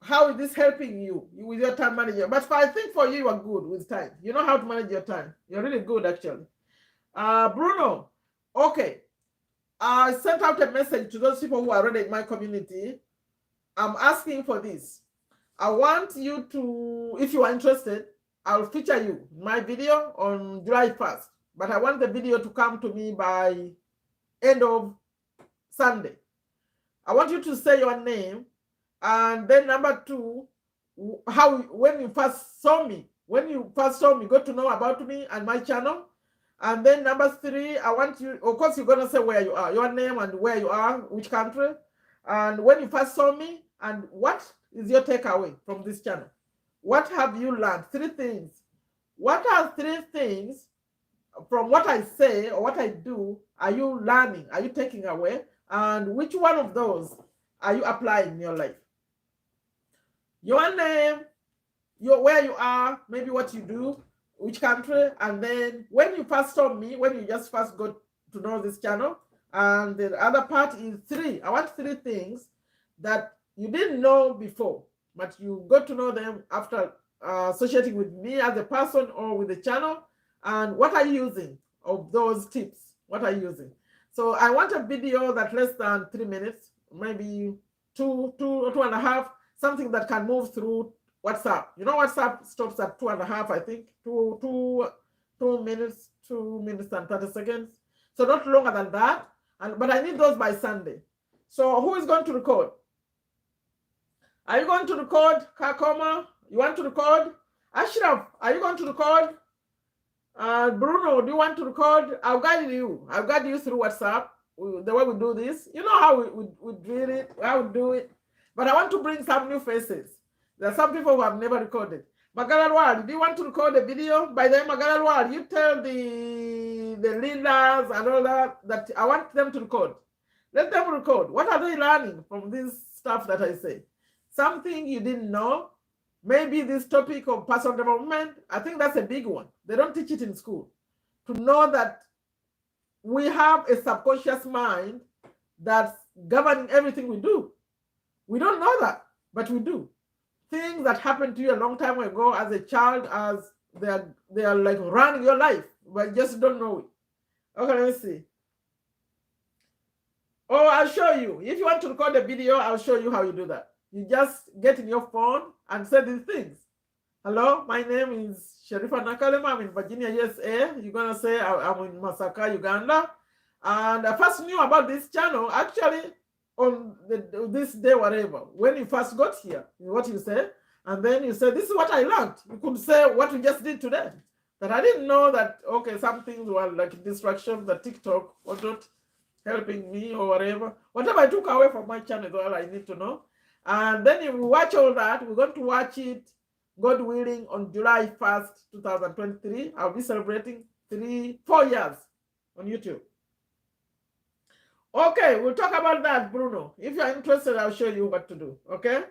how is this helping you with your time management? But I think for you are good with time. You know how to manage your time. You're really good, actually. Bruno, okay. I sent out a message to those people who are already in my community. I'm asking for this. I want you to, if you are interested, I'll feature you in my video on July 1st. But I want the video to come to me by end of Sunday. I want you to say your name. And then number 2, when you first saw me, got to know about me and my channel. And then number 3, I want you, of course, you're going to say where you are, your name and where you are, which country. And when you first saw me, and what is your takeaway from this channel? What have you learned? 3 things. What are 3 things from what I say or what I do are you learning? Are you taking away? And which one of those are you applying in your life? Your name, where you are, maybe what you do, which country, and then when you first saw me, when you just first got to know this channel, and the other part is 3. I want 3 things that you didn't know before, but you got to know them after associating with me as a person or with the channel. And what are you using of those tips? What are you using? So I want a video that less than 3 minutes, maybe two or and a half, something that can move through WhatsApp. You know, WhatsApp stops at 2.5, I think, 2 minutes, 2 minutes and 30 seconds. So not longer than that. But I need those by Sunday. So who is going to record? Are you going to record, Kakoma? You want to record? Ashraf, are you going to record? Bruno, do you want to record? I'll guide you. I'll guide you through WhatsApp, the way we do this. You know how we drill it, how we do it. But I want to bring some new faces. There are some people who have never recorded. Magalalwal, do you want to record a video? By then, Magalalwal, you tell the leaders and all that I want them to record. Let them record. What are they learning from this stuff that I say? Something you didn't know. Maybe this topic of personal development, I think that's a big one. They don't teach it in school. To know that we have a subconscious mind that's governing everything we do. We don't know that, but we do. Things that happened to you a long time ago as a child, as they are like running your life, but just don't know it. Okay, let's see. Oh, I'll show you. If you want to record a video, I'll show you how you do that. You just get in your phone and say these things. Hello, my name is Sherifa Nakalema. I'm in Virginia, USA. You're going to say I'm in Masaka, Uganda. And I first knew about this channel actually on this day, whatever. When you first got here, what you say, and then you say, this is what I learned. You could say what we just did today. That I didn't know that, okay, some things were like distractions, that TikTok was not helping me or whatever. Whatever I took away from my channel is all I need to know. And then if we watch all that, we're going to watch it, God willing, on July 1st, 2023. I'll be celebrating 4 years on YouTube. Okay, we'll talk about that, Bruno. If you're interested, I'll show you what to do, okay?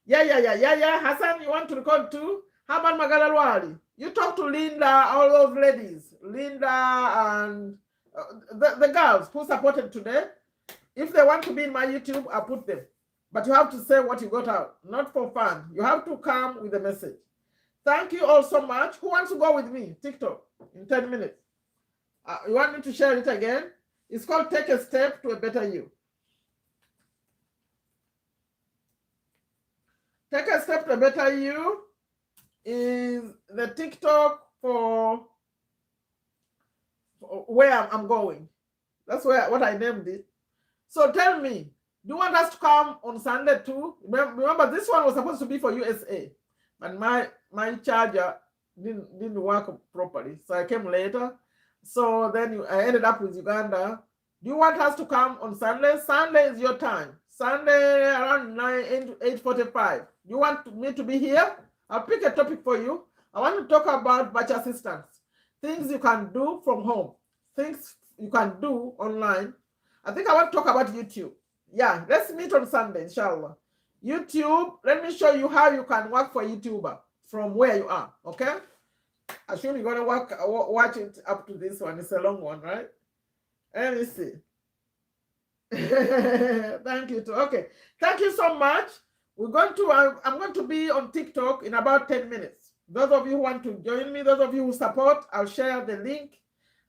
Yeah. Hassan, you want to record too? How about Magalalwali? You talk to Linda, all those ladies. Linda and the girls who supported today. If they want to be in my YouTube, I'll put them. But you have to say what you got out, not for fun. You have to come with a message. Thank you all so much. Who wants to go with me? TikTok in 10 minutes. You want me to share it again? It's called Take a Step to a Better You. Take a Step to a Better You is the TikTok for where I'm going. That's what I named it. So tell me, do you want us to come on Sunday too? Remember, this one was supposed to be for USA, but my charger didn't work properly, so I came later. So then I ended up with Uganda. Do you want us to come on Sunday? Sunday is your time. Sunday around 8:45. You want me to be here? I'll pick a topic for you. I want to talk about virtual assistants. Things you can do from home. Things you can do online. I think I want to talk about YouTube. Yeah, let's meet on Sunday, inshallah. YouTube, let me show you how you can work for YouTuber from where you are, okay? I assume you're going to watch it up to this one. It's a long one, right? Let me see. Thank you too. Okay, thank you so much. I'm going to be on TikTok in about 10 minutes. Those of you who want to join me, those of you who support, I'll share the link.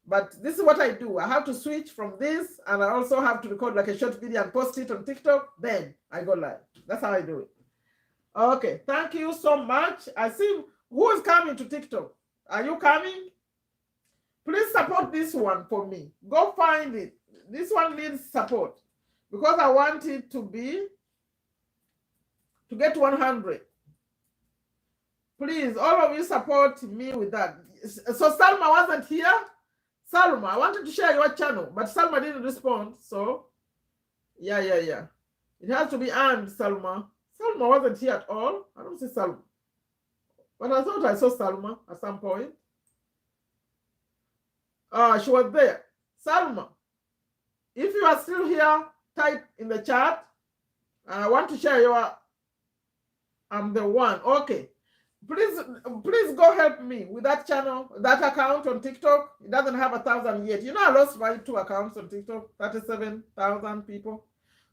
But this is what I do. I have to switch from this, and I also have to record like a short video and post it on TikTok. Then I go live. That's how I do it. Okay, thank you so much. I see who is coming to TikTok. Are you coming? Please support this one for me. Go find it. This one needs support because I want it to get 100. Please, all of you support me with that. So Salma wasn't here. Salma, I wanted to share your channel, but Salma didn't respond. So, yeah. It has to be earned, Salma. Salma wasn't here at all. I don't see Salma. But I thought I saw Salma at some point. She was there. Salma, if you are still here, type in the chat. I want to share your, I'm the one. Okay. Please go help me with that channel, that account on TikTok. It doesn't have 1,000 yet. You know, I lost my 2 accounts on TikTok, 37,000 people.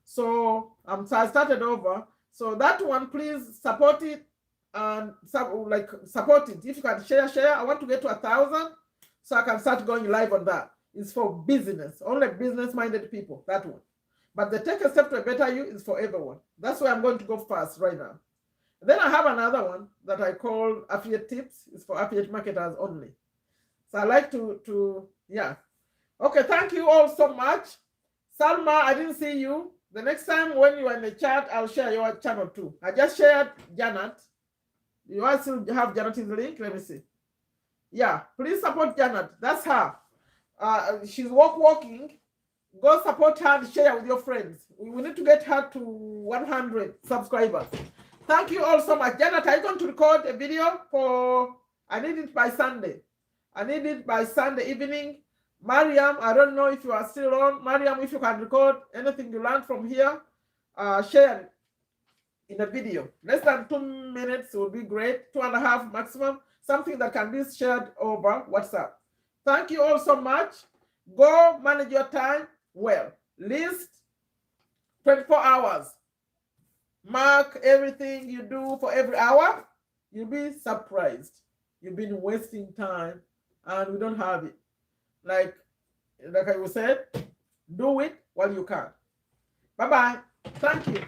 So so I started over. So that one, please support it and support it. If you can share. I want to get to 1,000 so I can start going live on that. It's for business, only business-minded people, that one. But the Take a Step to a Better You is for everyone. That's where I'm going to go first right now. Then I have another one that I call affiliate tips. It's for affiliate marketers only. So I like yeah. Okay, thank you all so much. Salma, I didn't see you. The next time when you are in the chat, I'll share your channel too. I just shared Janet. You all still have Janet's link? Let me see. Yeah, please support Janet. That's her. She's walking. Go support her and share with your friends. We need to get her to 100 subscribers. Thank you all so much. Janet, are you going to record a video for, I need it by Sunday. I need it by Sunday evening. Mariam, I don't know if you are still on. Mariam, if you can record anything you learned from here, share it in a video. Less than 2 minutes will be great. 2.5 maximum. Something that can be shared over WhatsApp. Thank you all so much. Go manage your time well. List 24 hours. Mark everything you do for every hour. You'll be surprised. You've been wasting time and we don't have it. Like I said, do it while you can. Bye-bye. Thank you.